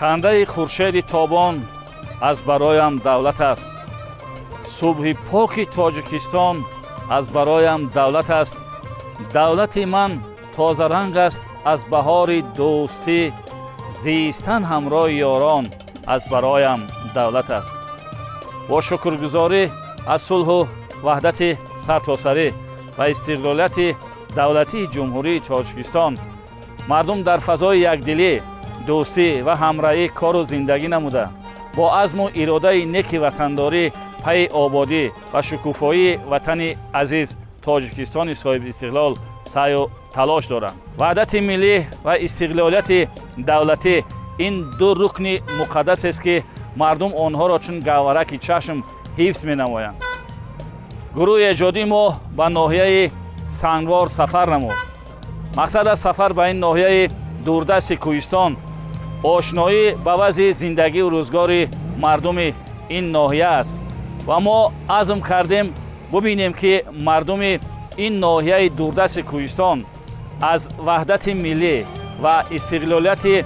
خنده خورشید تابان از برایم دولت است. صبح پاک تاجیکستان از برایم دولت است. دولت من تازه رنگ است از بهار دوستی. زیستن همراه یاران از برایم دولت است. با شکرگزاری از صلح و وحدت سرتاسری و استقلالیت دولتی جمهوری تاجیکستان، مردم در فضای یکدلی، دوستی و همراهی کار و زندگی نموده، با عزم و اراده نیک وطنداری پی آبادی و شکوفایی وطن عزیز تاجیکستان صاحب استقلال سعی و تلاش دارند. وحدت ملی و استقلالیت دولتی این دو رکن مقدس است که مردم آنها را چون گوهرک چشم حفظ می‌نمایند. گروه ایجادی ما به ناحیه سنگوار سفر نمود. مقصد از سفر به این ناحیه دوردست کوهستان آشنایی به وضع زندگی و روزگار مردم این ناحیه است و ما عزم کردیم ببینیم که مردم این ناحیه دوردست کوهستان از وحدت ملی و استقلالیت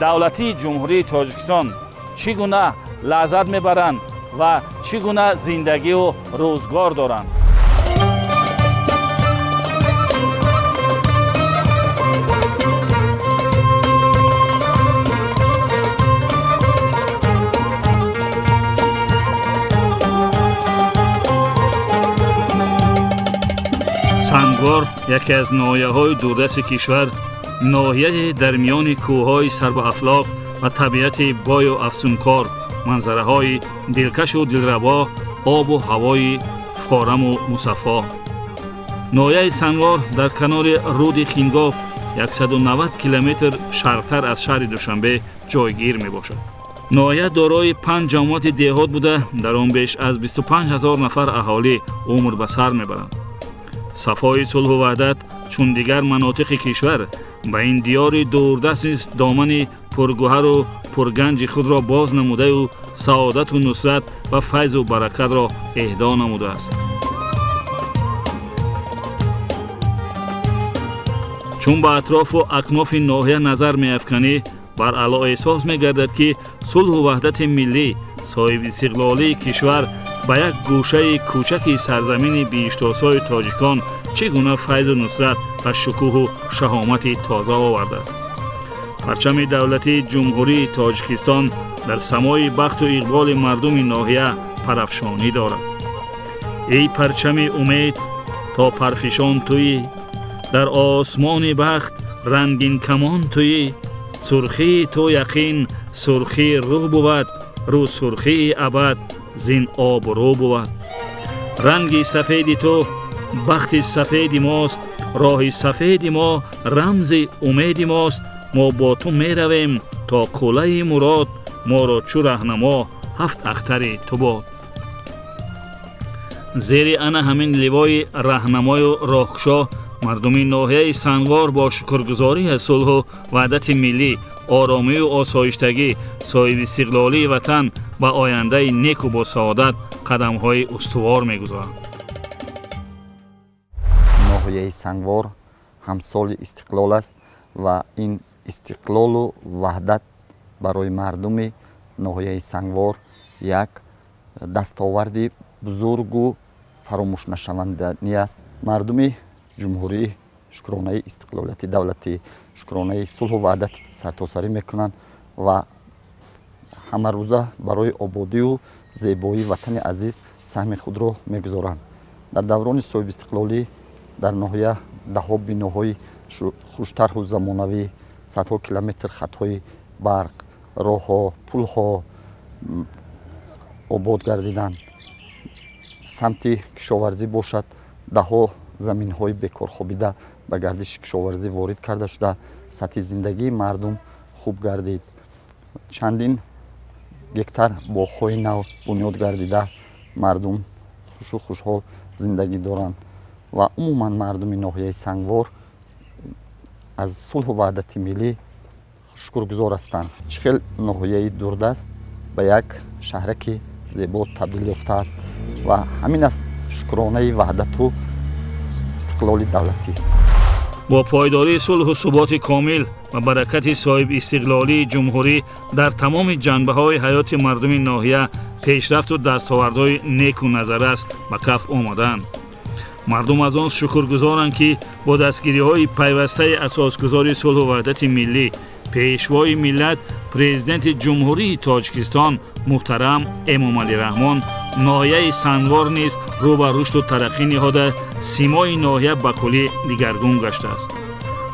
دولتی جمهوری تاجیکستان چگونه لذت میبرند و چگونه زندگی و روزگار دارند. سنگوار یکی از ناحیه‌های دوردست کشور، ناحیه در میان کوه‌های سر به افلاک و طبیعت بای و افسونکار، منظره‌های دلکش و دلربا، آب و هوای فارم و مصفا. ناحیه سنگوار در کنار رود خینگاب 190 کیلومتر شرقتر از شهر دوشنبه جایگیر میباشد. ناحیه دارای 5 جماعت دهات بوده، در آن بیش از 25,000 نفر اهالی عمر به سر میبرند. صفای صلح و وحدت چون دیگر مناطق کشور به این دیار دوردست دامن پرگوهر و پرگنج خود را باز نموده و سعادت و نصرت و فیض و برکت را اهدا نموده است. چون به اطراف و اکناف ناحیه نظر می‌افکنی، بر علا احساس می‌گردد که صلح و وحدت ملی صاحب استقلالی کشور به یک گوشه کوچک سرزمین بیشتاسای تاجیکان چگونه فیض و نصرت و شکوه و شهامت تازه آورده است. پرچم دولتی جمهوری تاجیکستان در سمای بخت و اقبال مردم ناحیه پرافشانی دارد. ای پرچم امید تا پرفشان تویی، در آسمان بخت رنگین کمان تویی. سرخی تو یقین سرخی روح بود، رو سرخی ابد زین آب رو بود. رنگ سفید تو بخت سفید ماست، راه سفید ما رمز امید ماست. ما با تو می رویم تا قله مراد، ما را چو رهنما 7 اختر تو باد. زیر انا همین لیوای راهنمای و راهگشا، مردم ناحیه سنگوار با شکرگزاری از صلح و وحدت ملی، آرامی و آسایشتگی صاحب استقلالی وطن به آینده نیک و با سعادت قدم‌های استوار می‌گذارند. ناحیه سنگوار همسال استقلال است و این استقلال و وحدت برای مردم ناحیه سنگوار یک دستاورد بزرگ و فراموش نشوندنی است. مردم جمهوری شکرانه استقلالیت دولتی، شکرانه صلح و وحدت سرتاسری میکنند و همه روزه برای آبادی و زیبایی وطن عزیز سهم خود را میگذارند. در دوران صاحب استقلالی در ناحیه ده‌ها بناهای خوش‌طرح و زمانوی، صدها کیلومتر خطهای برق، راه‌ها، پل‌ها آباد گردیدند. سمت کشاورزی باشد، ده‌ها زمین‌های بیکار خوابیده به گردش کشاورزی وارد کرده شده، سطح زندگی مردم خوب گردید. چندین گکتر باغ‌های نو بنیاد گردیده، مردم خوش و خوشحال زندگی دارند و عموما مردم ناحیه سنگوار از صلح و وحدت ملی شکرگزار هستند. چخیل ناحیه دوردست به یک شهرک زیبا تبدیل یافته است و همین است شکرانه وحدت و استقلال دولتی. با پایداری صلح و ثبات کامل و برکت صاحب استقلالی جمهوری در تمام جنبه‌های حیات مردم ناحیه پیشرفت و دستاوردهای نیک و نظر است به کف آمدند. مردم از آن شکرگزارند که با دستگیری‌های پیوسته اساسگذار صلح و وحدت ملی پیشوای ملت پرزیدنت جمهوری تاجیکستان محترم امامعلی رحمان ناحیه سنگوار نیز رو به رشد و ترقی نهاده سیمای ناحیه به کلی دیگرگون گشته است.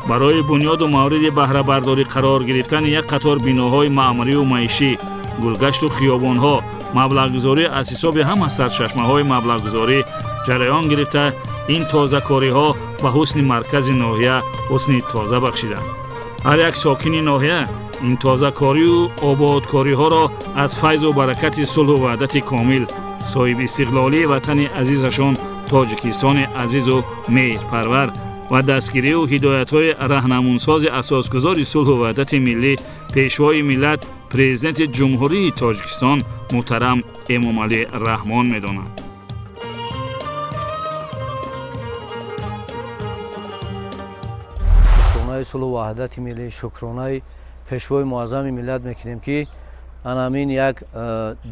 برای بنیاد و مورد بهره برداری قرار گرفتن یک قطار بناهای معماری و معیشی، گلگشت و خیابان‌ها مبلغ‌گذاری از حساب همه سرچشمه‌های مبلغ‌گذاری جریان گرفته این تازه‌کاری‌ها به حسن مرکز ناحیه حسن تازه بخشیدند. هر یک ساکن ناحیه این تازه‌کاری و آبادکاری‌ها را از فیض و برکت صلح و وحدت کامل صاحب استقلالی وطن عزیزشان تاجیکستان عزیز و مهرپرور و دستگیری و هدایت‌های راهنمونساز اساسگذار صلح و وحدت ملی پیشوای ملت پرزیدنت جمهوری تاجیکستان محترم امامعلی رحمان می‌دانند. شکرانه صلح و وحدت ملی، شکرانه پیشوای معظم ملت میکنیم که همین یک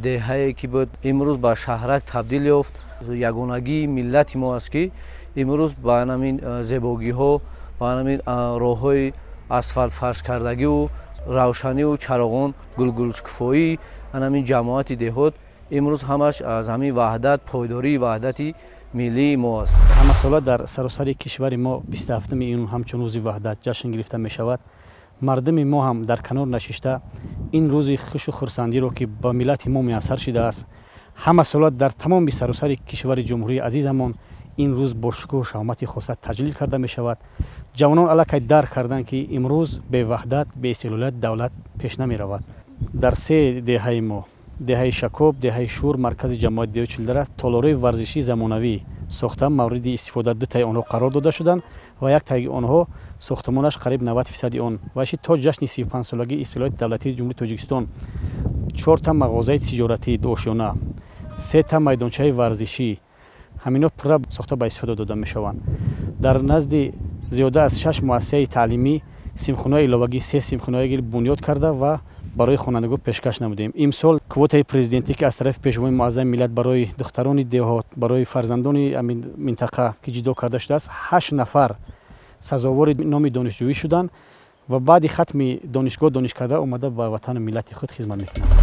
دهه‌ای که بود امروز به شهرک تبدیل یافت. یگانگی ملت ما است که امروز با همین زیبایی ها با همین راه‌های اسفالت فرش کردگی و روشنی و چراغان گلگلشکفایی همین جماعت دهات امروز همش از همین وحدت پایداری وحدتی ملی ما است. همه ساله در سراسر کشور ما 27 این همچون روز وحدت جشن گرفته می شود. مردم ما هم در کنار نشسته این روز خوش و خرسندی رو که با ملت ما میسر شده است همه ساله در تمام سراسر کشور جمهوری عزیزمان این روز با شکوه و شهامت خاص تجلیل کرده می شود. جوانان الکی درک کردند که امروز به وحدت به استقلال دولت پیش نمی رود. در سه دهه ما دهه شکوب، دهه شور، مرکز جماعت دیو چلدره تالارهای ورزشی زمانوی ساخته مورد استفاده دو تای آنها قرار داده شدند و یک تای آنها ساختمانش قریب 90% آن و تا جشن 35 سالگی استقلال دولتی جمهوری تاجیکستان 4 تا مغازه تجارتی دوشانه، 3 تا میدانچه ورزشی همینا پر ساخته به استفاده داده می شوند. در نزد زیاده از 6 مؤسسه تعلیمی سیمخانه علاوگی 3 سیمخانه بنیاد کرده و برای خوانندگان پیشکش نمودیم. امسال کوتای پرزیدنتی که از طرف پیشوای معظم ملت برای دختران دهات برای فرزندان این منطقه که جدا کرده شده است 8 نفر سزاوار نام دانشجویی شدند و بعد ختم دانشگاه دانشکده اومده به وطن ملت خود خدمت میکنند.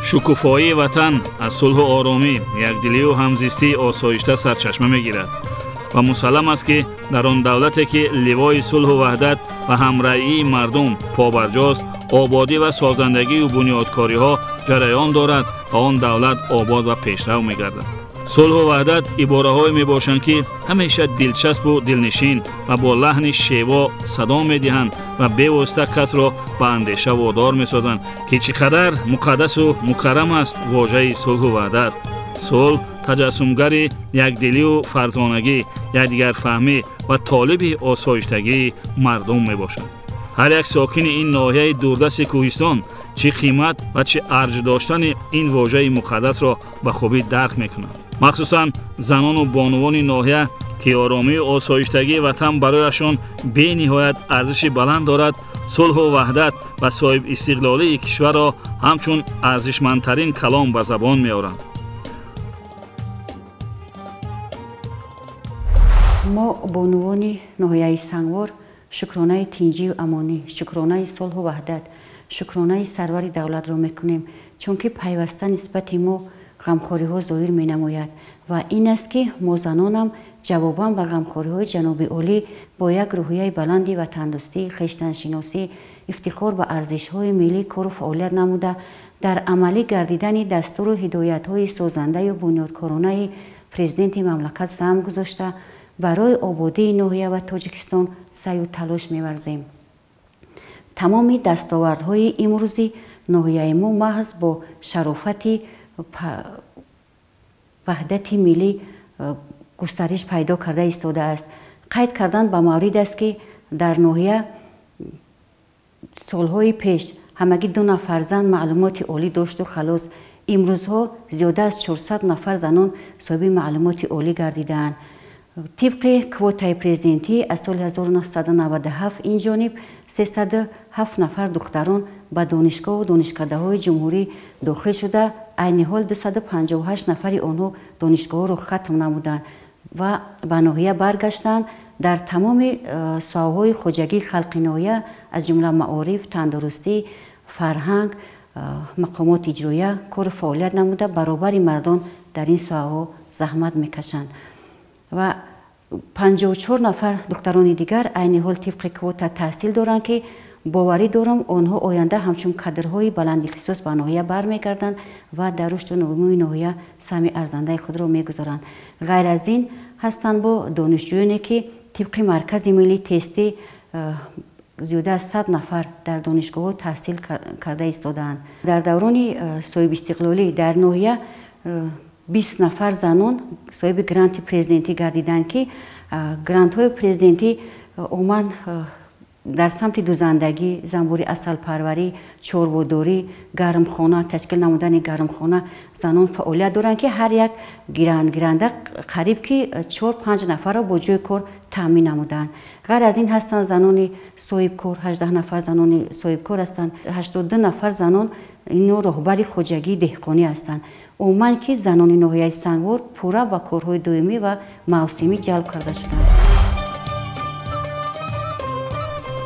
شکوفایی وطن از صلح و آرامی، یکدلی و همزیستی آسایشته سرچشمه میگیرد و مسلم است که در آن دولتی که لوای صلح و وحدت و همرأیی مردم پابرجاست آبادی و سازندگی و بنیادکاری ها جریان دارد و آن دولت آباد و پیشرو میگردد. صلح و وحدت عباره های می باشند که همیشه دلچسب و دلنشین و با لحن شیوا صدا می دهند و بی‌واسطه کس را به اندیشه وادار می سازند که چقدر مقدس و مکرم است واژه صلح و وحدت. صلح تجسمگر یکدلی و فرزانگی، یکدیگر فهمی و طالب آسایشتگی مردم می باشند. هر یک ساکن این ناحیه دوردست کوهستان چه قیمت و چه ارج داشتن این واژه مقدس را به خوبی درک می کنند. مخصوصا زنان و بانوان ناحیه که آرامی و آسایشتگی وطن برایشان به نهایت ارزش بلند دارد، صلح و وحدت و صاحب استقلالی کشور را همچون ارزشمندترین کلام به زبان می آورند. ما بانوان ناحیه سنگوار شکرانه تینجی و امانی، شکرانه صلح و وحدت، شکرانه سرور دولت را میکنیم چون که پیوسته نسبت ما غمخواری ها ظاهر می نماید و این است که ما زنان هم جواباً به غمخواری های جناب عالی با یک روحیه بلندی و تندرستی، خویشتنشناسی، افتخار به ارزش های ملی کار و فعالیت نموده در عملی گردیدن دستور و هدایت های سازنده و بنیادکارانه پرزیدنت مملکت سهم گذاشته برای آبادی ناحیه و تاجیکستان سعی و تلاش می‌ورزیم. تمام دستاوردهای امروزی ناحیه ما محض با شرافت وحدت ملی گسترش پیدا کرده ایستاده است. قید کردن به مورد است که در ناحیه سالهای پیش همگی 2 نفر زن معلومات عالی داشت و خلاص. امروزها زیاده از 400 نفر زنان صاحب معلومات عالی گردیدند. طبق کوتای پرزیدنتی از سال 1997 این جانب 307 نفر دختران به دانشگاه و دانشکده‌های جمهوری داخل شده، عین حال 258 نفر آنها دانشگاه را ختم نمودند و به ناحیه برگشتند. در تمام ساحه‌های خواجگی خلق ناحیه از جمله معارف، تندرستی، فرهنگ، مقامات اجراییه کار فعالیت نموده، برابر مردان در این ساحه زحمت میکشند و 54 نفر دختران دیگر عین حال طبق کوتا تحصیل دارند که باوری دارم آنها آینده همچون کادرهای بلند اختصاص به ناحیه برمیگردند و در رشد و نمو ناحیه سهم ارزنده خود را میگذارند. غیر از این هستند با دانشجویانی که طبق مرکز ملی تستی زیاده از 100 نفر در دانشگاه تحصیل کرده ایستادند. در دوران صاحب استقلالی در ناحیه 20 نفر زنان صاحب گرانت پرزیدنتی گردیدند که گرانت های پرزیدنتی عموما در سمت دوزندگی، زنبوری اصل پروری، چورواداری، گرمخانه، تشکیل نمودن گرمخانه زنان فعالیت دارند که هر یک گیرنده قریب که 4-5 نفر را با جای کار تامین نمودند. غیر از این هستند زنان صاحب کار، 18 نفر زنان صاحب کار هستند، 82 نفر زنان اینو رهبر خواجگی دهقانی هستند. عموما که زنان ناحیه سنگوار پورا با کارهای دائمی و موسمی جلب کرده شدند.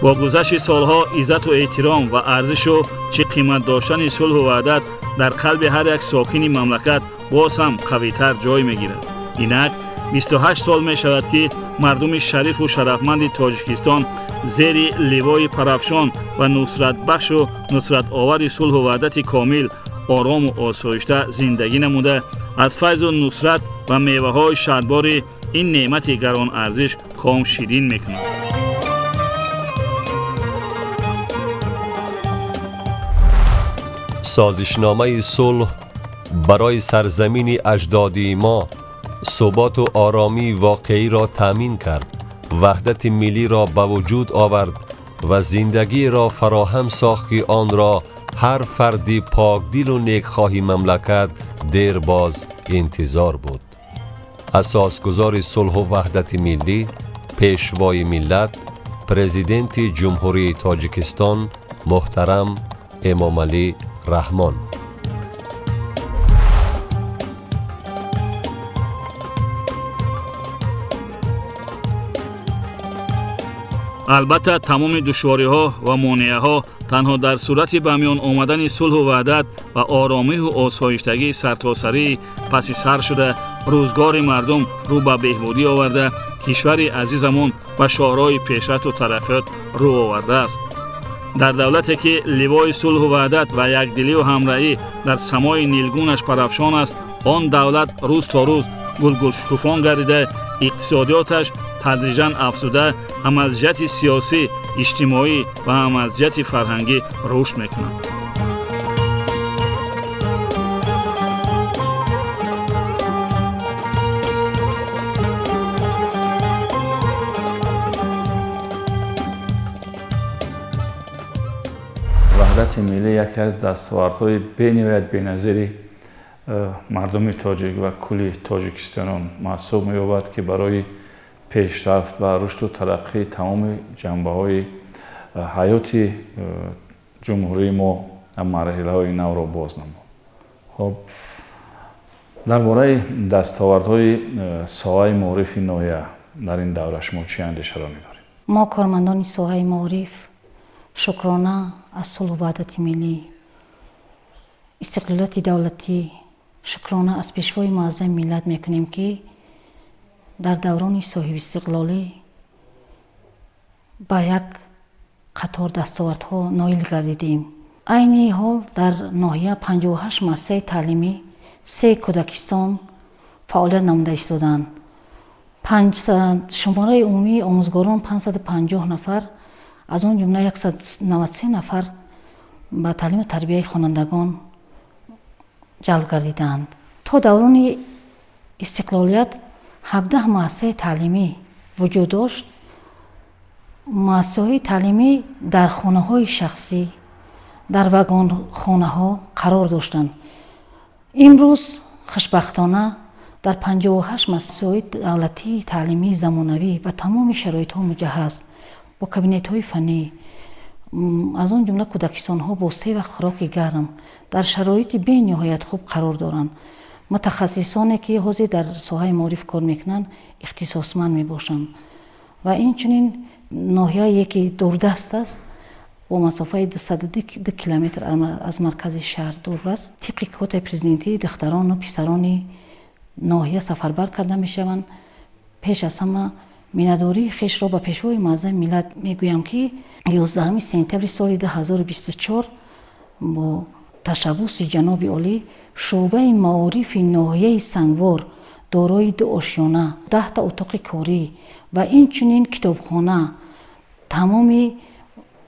با گذشت سالها عزت و احترام و ارزش و چه قیمت داشتن صلح و وحدت در قلب هر یک ساکن مملکت باز هم قوی‌تر جای می‌گیرد. اینک 28 سال می‌شود که مردم شریف و شرفمند تاجیکستان زیر لیوای پرافشان و نصرت بخش و نصرت آور صلح و وحدت کامل آرام و آسایشته زندگی نموده از فیض و نصرت و میوه‌های شادبار این نعمت گران ارزش کام شیرین می‌کنند. سازشنامه صلح برای سرزمین اجدادی ما ثبات و آرامی واقعی را تامین کرد، وحدت ملی را به وجود آورد و زندگی را فراهم ساخت که آن را هر فردی پاکدل و نیکخواه مملکت دیر باز انتظار بود. اساسگزار صلح و وحدت ملی، پیشوای ملت، پرزیدنت جمهوری تاجیکستان محترم امام علی رحمان. البته تمام دشواری‌ها و مانع‌ها تنها در صورت به میان آمدن صلح و وحدت و آرامی و آسایشتگی سرتاسری پس سر شده روزگار مردم رو به بهبودی آورده کشور عزیزمان و شاهراه پیشرفت و ترقیات رو آورده است. در دولتی که لیوای صلح و وحدت و یکدلی و همراهی در سمای نیلگونش پرافشان است، آن دولت روز تا روز گل شکوفان گردیده، اقتصادیاتش تدریجاً افزوده، هم از جهت سیاسی، اجتماعی و هم از جهت فرهنگی رشد میکنند. وحدت ملی یکی از دستاوردهای بی‌نهایت بی‌نظیری مردم تاجیک و کل تاجیکستان محسوب می‌یابد که برای پیشرفت و رشد و ترقی تمام جنبه‌های حیاتی جمهوری ما مراحل‌های نو را باز نمود. خب درباره دستاوردهای ساحه معارف ناحیه در این دوره شما چه اندیشه را می‌دارید؟ ما کارمندان ساحه معارف شکرانه از صلح و وحدت ملی، استقلالات دولتی، شکرانه از پیشوای معظم ملت میکنیم که در دوران صاحب استقلالی با یک قطار دستاوردها نایل گردیدیم. عین حال در ناحیه 58 مؤسسه تعلیمی 3 کودکستان فعالیت نموده ایستادند. شماره عمومی آموزگاران 550 نفر، از آن جمله 193 نفر به تعلیم و تربیت خوانندگان جلب گردیدند. تا دوران استقلالیت 17 مؤسسه تعلیمی وجود داشت. مؤسسه‌های تعلیمی در خانه‌های شخصی، در وگان خانه‌ها قرار داشتند. امروز خوشبختانه در 58 مؤسسه‌های دولتی تعلیمی زمانوی و تمام شرایط‌ها مجهز با کابینت‌های فنی، از آن جمله کودکستان‌ها با 3 وقت خوراک گرم در شرایط به نهایت خوب قرار دارند. متخصصانی که حاضر در ساحه معارف کار میکنند اختصاصمند میباشند و این چنین ناحیه‌ای که دوردست است با مسافه 202 کیلومتر از مرکز شهر دور است. طبق کوتاه پرزیدنتی دختران و پسران ناحیه سفربر کرده میشوند. پیش از همه مینداری خویش را به پیشوای معظم ملت میگویم که 11 سپتامبر سال 2024 با تشبث جناب عالی شعبه معارف ناحیه سنگوار دارای 2 آشیانه، 10 تا اتاق کاری و این چنین کتابخانه تمام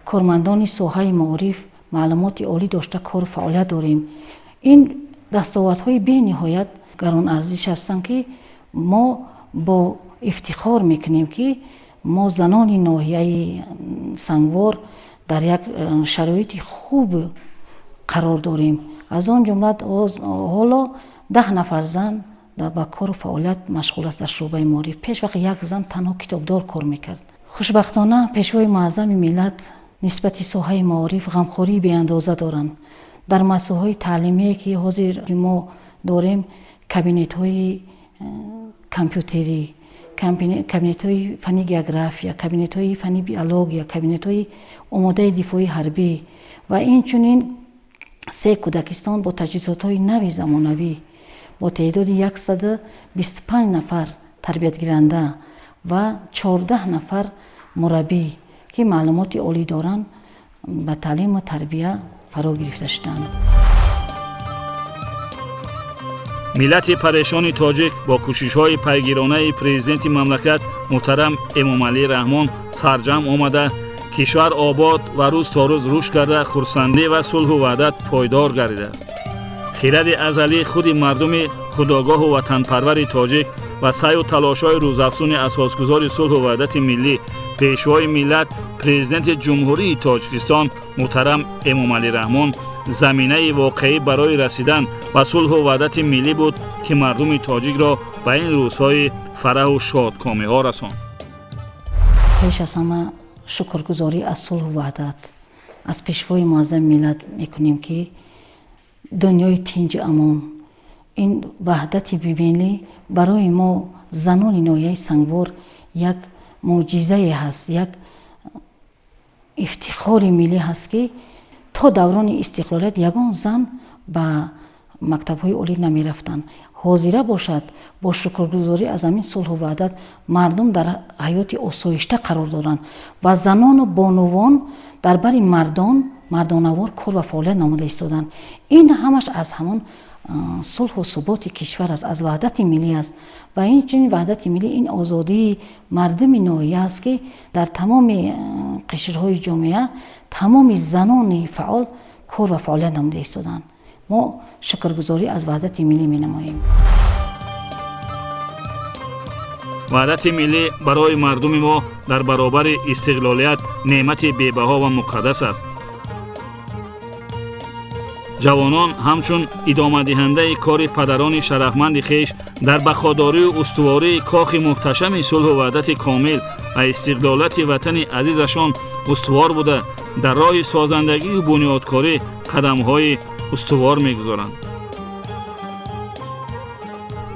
کارمندان ساحه معارف معلومات عالی داشته کار فعالیت داریم. این دستاوردهای به نهایت گران ارزش هستند که ما با افتخار میکنیم که ما زنان ناحیه سنگوار در یک شرایط خوب قرار داریم. از آن جمله حالا 10 نفر زن با کار و فعالیت مشغول است در شعبه معارف. پیش وقت یک زن تنها کتابدار کار میکرد. خوشبختانه پیشوای معظم ملت نسبت ساحه معارف غمخوری به اندازه دارند. در مسائل تعلیمی که حاضر ما داریم کابینت های کامپیوتری، کابینت های فنی گئوگرافیا، کابینت های فنی بیولوژی، کابینت های آماده دفاعی حربی و این چنین 3 کودکستان با تجهیزات های نوی زمانوی با تعداد 125 نفر تربیت گیرنده و 14 نفر مربی که معلومات عالی دارند به تعلیم و تربیت فرا گرفته شدند. ملت پریشان تاجیک با کوشش‌های پیگیرانه پرزیدنت مملکت محترم امامعلی رحمان سرجم آمده کشور آباد و روز تا روز رشد کرده خرسندی و صلح و وحدت پایدار گردیده است. خرد ازلی خود مردم خودآگاه و وطنپرور تاجیک و سعی و تلاش‌های روزافزون اساسگذار صلح و وحدت ملی پیشوای ملت پرزیدنت جمهوری تاجیکستان محترم امامعلی رحمان زمینه واقعی برای رسیدن به صلح و وحدت ملی بود که مردم تاجیک را به این روزهای فرح و شادکامی ها رساند. پیش از همه شکرگزاری از صلح و وحدت از پیشوای معظم ملت میکنیم که دنیای تنج امان این وحدت ملی برای ما زنان ناحیه سنگوار یک معجزه هست، یک افتخار ملی هست که تا دوران استقلالیت یگان زن به مکتب‌های عالی نمی رفتند. حاضره باشد با شکرگزاری از همین صلح و وحدت مردم در حیات آسایشته قرار دارند و زنان و بانوان در بر مردانوار کار و فعالیت نموده ایستادند. این همش از همان صلح و ثبات کشور است، از وحدت ملی است و این چنین وحدت ملی این آزادی مردم ناحیه است که در تمام قشرهای جامعه تمام زنان فعال کار و فعالیت نموده ایستادند. ما شکرگزاری از وحدت ملی می نماییم. وحدت ملی برای مردم ما در برابر استقلالیت نعمت بی‌بها و مقدس است. جوانان همچون ادامه دهنده کار پدران شرفمند خویش در بخاداری و استواری کاخ محتشم صلح و وحدت کامل و استقلالت وطن عزیزشان استوار بوده در راه سازندگی و بنیادکاری قدم‌های استوار می‌گذارند.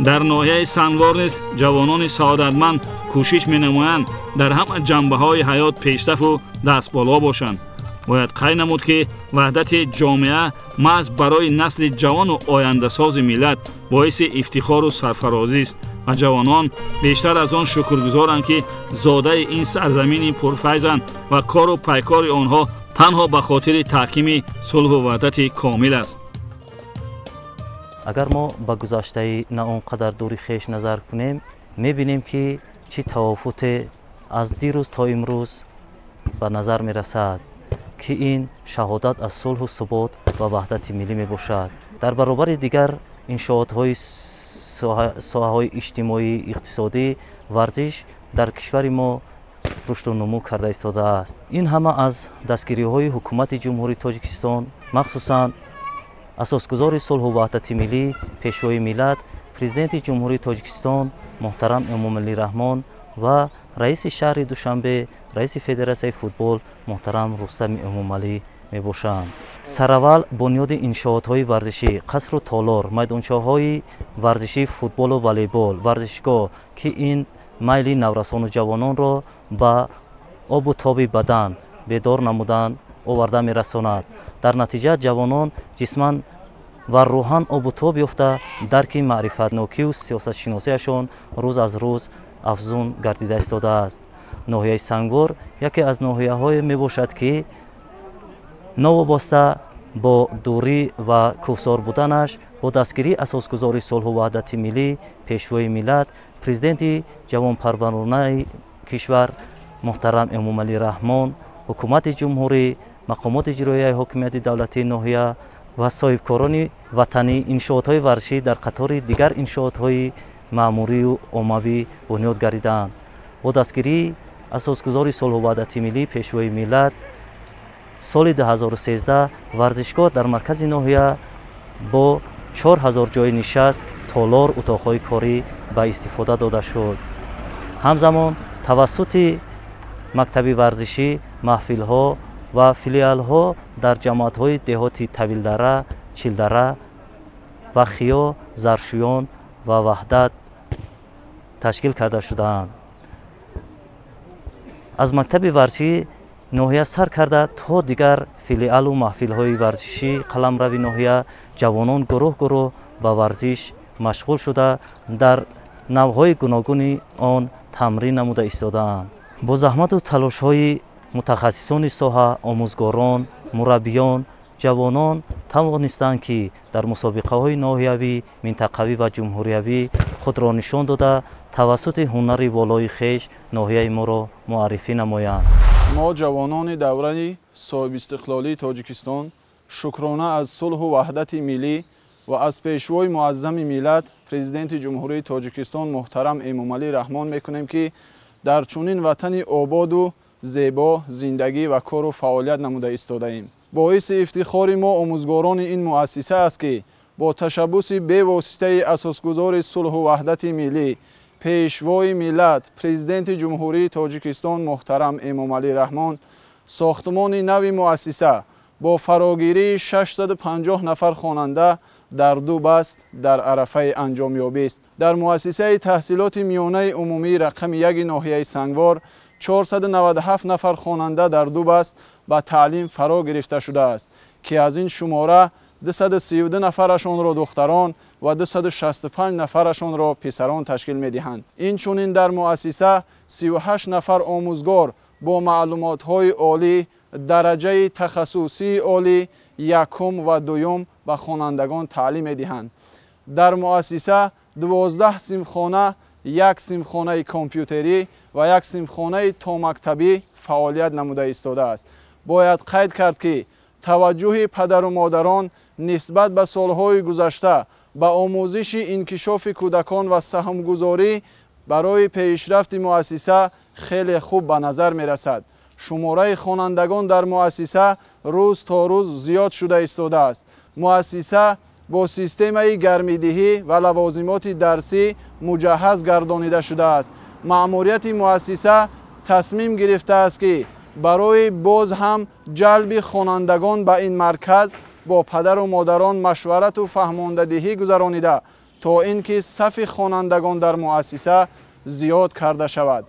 در ناحیه سنگوار نیز جوانان سعادتمند کوشش می‌نمایند در همه جنبه‌های حیات پیشرفت و دست بالا باشند. باید قید نمود که وحدت جامعه محض برای نسل جوان و آینده‌ساز ملت باعث افتخار و سرفرازی است و جوانان بیشتر از آن شکرگزارند که زاده این سرزمین پرفیضند و کار و پیکار آنها تنها به خاطر تحکیم صلح و وحدت کامل است. اگر ما به گذشته نه آنقدر دوری خویش نظر کنیم می‌بینیم که چه تفاوت از دیروز تا امروز به نظر می‌رسد که این شهادت از صلح و ثبات و وحدت ملی میباشد. در برابر دیگر انشاءات‌های ساحه‌های اجتماعی، اقتصادی، ورزش در کشور ما رشد و نمو کرده ایستاده است. این همه از دستگیری‌های حکومت جمهوری تاجیکستان، مخصوصاً اساسگذار صلح و وحدت ملی پیشوای ملت президенти ҷумҳурии тоҷикистон муҳтарам эмомалӣ раҳмон ва раиси шаҳри душанбе, раиси федератсияи футбол муҳтарам рустами эмомалӣ мебошанд. сараввал бунёди иншоотҳои варзишӣ, қасру толор, майдончаҳои варзишии футболу волейбол, варзишгоҳ ки ин майли наврасону ҷавононро ба обу тоби бадан бедор намудан оварда мерасонад. дар натиҷа ҷавонон ҷисман ва рӯҳан обутоб ёфта дарки маърифатнокию сиёсатшиносиашон рӯз аз рӯз афзун гардида истодааст. ноҳияи Сангвор яке аз ноҳияҳое мебошад ки новобаста бо дурӣ ва кӯҳсор буданаш бо дастгирии асосгузори сулҳу ваҳдати миллӣ, пешвои миллат, президенти ҷавонпарваронаи кишвар муҳтарам эмомалӣ раҳмон, ҳукумати ҷумҳурӣ, мақомоти иҷроияи ҳокимияти давлатии ноҳия ва соҳибкорони ватанӣ иншоотҳои варзишӣ дар қатори дигар иншоотҳои маъмурию оммавӣ бунёд гардиданд. бо дастгирии асосгузори сулҳу ваҳдати миллӣ, пешвои миллат, соли 2013 варзишгоҳ дар маркази ноҳия бо 4000 ҷои нишаст, толор, утоқҳои корӣ ба истифода дода шуд. ҳамзамон тавассути мактаби варзишӣ маҳфилҳо ва филиалҳо дар ҷамоатҳои деҳоти Тавилдара, Чилдара ва Хиё, Заршуён ва Ваҳдат ташкил карда шудаанд. аз мактаби варзишӣ ноҳия сар карда то дигар филиалу маҳфилҳои варзишӣ қаламрави ноҳия ҷавонон гурӯҳ ба варзиш машғул шуда дар навъҳои гуногуни он тамрин намуда истодаанд. бо заҳмату талошҳои мутахассисони соҳа, омӯзгорон, мураббиён, ҷавонон тавонистанд ки дар мусобиқаҳои ноҳиявӣ, минтақавӣ ва ҷумҳуриявӣ худро нишон дода тавассути ҳунари волои хеш ноҳияи моро муаррифӣ намоянд. мо ҷавонони давраи соҳибистиқлолии Тоҷикистон шукрона аз сулҳу ваҳдати миллӣ ва аз пешвои муаззами миллат президенти ҷумҳурии Тоҷикистон муҳтарам Эмомалӣ Раҳмон мекунем ки дар чунин ватани ободу зебо зиндагӣ ва кору фаъолият намуда истодаем. боиси ифтихори мо омӯзгорони ин муассиса аст ки бо ташаббуси бевоситаи асосгузори сулҳу ваҳдати миллӣ, пешвои миллат, президенти ҷумҳурии Тоҷикистон муҳтарам Эмомалӣ Раҳмон сохтмони нави муассиса бо фарогирии 650 нафар хонанда дар ду баст дар арафаи анҷомёбист. дар муассисаи таҳсилоти миёнаи умумии рақами 1 ноҳияи Сангвор 497 нафар хонанда дар ду баст ба таълим фаро гирифта шудааст ки аз ин шумора 232 нафарашонро духтарон ва 265 нафарашонро писарон ташкил медиҳанд. инчунин дар муассиса 38 нафар омӯзгор бо маълумотҳои олӣ дараҷаи тахассусии олӣ якум ва дуюм ба хонандагон таълим медиҳанд. дар муассиса 12 симхона, 1 симхонаи компютерӣ ва 1 симхонаи томактабӣ фаъолият намуда истодааст. бояд қайд кард ки таваҷҷӯҳи падару модарон нисбат ба солҳои гузашта ба омӯзиши инкишофи кӯдакон ва саҳмгузорӣ барои пешрафти муассиса хеле хуб ба назар мерасад. шумораи хонандагон дар муассиса рӯз то рӯз зиёд шуда истодааст. муассиса бо системаи гармидиҳӣ ва лавозимоти дарсӣ муҷаҳҳаз гардонида шудааст. маъмурияти муассиса тасмим гирифтааст ки барои боз ҳам ҷалби хонандагон ба ин марказ бо падару модарон машварату фаҳмондадиҳӣ гузаронида то ин ки сафи хонандагон дар муассиса зиёд карда шавад.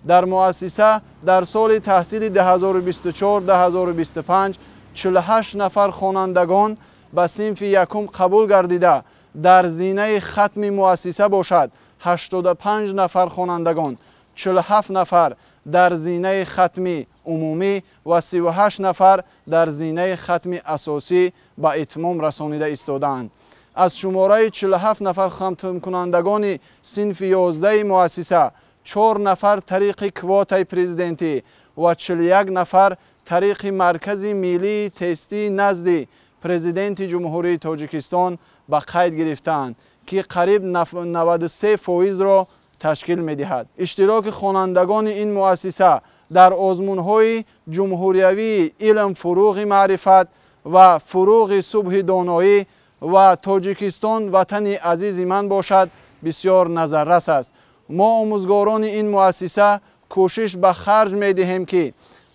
дар муассиса дар соли таҳсили 2024-2025 48 нафар хонандагон ба синфи якум қабул гардида дар зинаи хатми муассиса бошад 85 нафар хонандагон, 47 нафар дар зинаи хатми умумӣ ва 38 нафар дар зинаи хатми асосӣ ба итмом расонида истодаанд. аз шумораи 47 нафар хатмкунандагони синфи 11 муассиса 4 нафар тариқи квотаи президентӣ ва 41 нафар тариқи маркази миллии тестии назди президенти ҷумҳурии Тоҷикистон ба қайд гирифтаанд ки қариб 93% ташкил медиҳад. иштироки хонандагони ин муассиса дар озмунҳои ҷумҳуриявии илм, фуруғи маърифат ва фуруғи субҳи доноӣ و تاجیکستان وطن عزیز من باشد بسیار نظررس است. ما آموزگاران این مؤسسه کوشش به خرج می دهیم که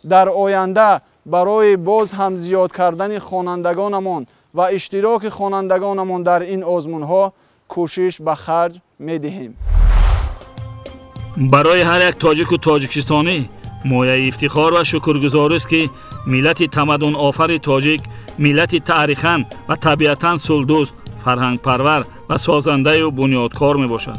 در آینده برای باز هم زیاد کردن خوانندگانمان و اشتراک خوانندگانمان در این آزمونها کوشش به خرج می دهیم. برای هر یک تاجیک و تاجیکستانی مایه افتخار و شکرگزاری است که ملت تمدن آفر تاجیک ملت تاریخاً و طبیعتاً صلح‌دوست، فرهنگ پرور و سازنده و بنیادکار می باشد.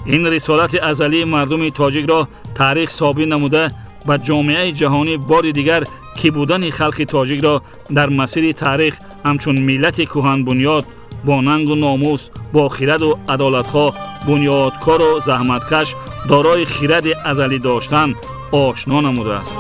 این رسالت ازلی مردم تاجیک را تاریخ ثابت نموده به جامعه جهانی بار دیگر که بودن خلق تاجیک را در مسیر تاریخ همچون ملت کهن بنیاد با ننگ و ناموس، با خرد و عدالت‌خواه، بنیادکار و زحمتکش، دارای خرد ازلی داشتن آشنا نموده است.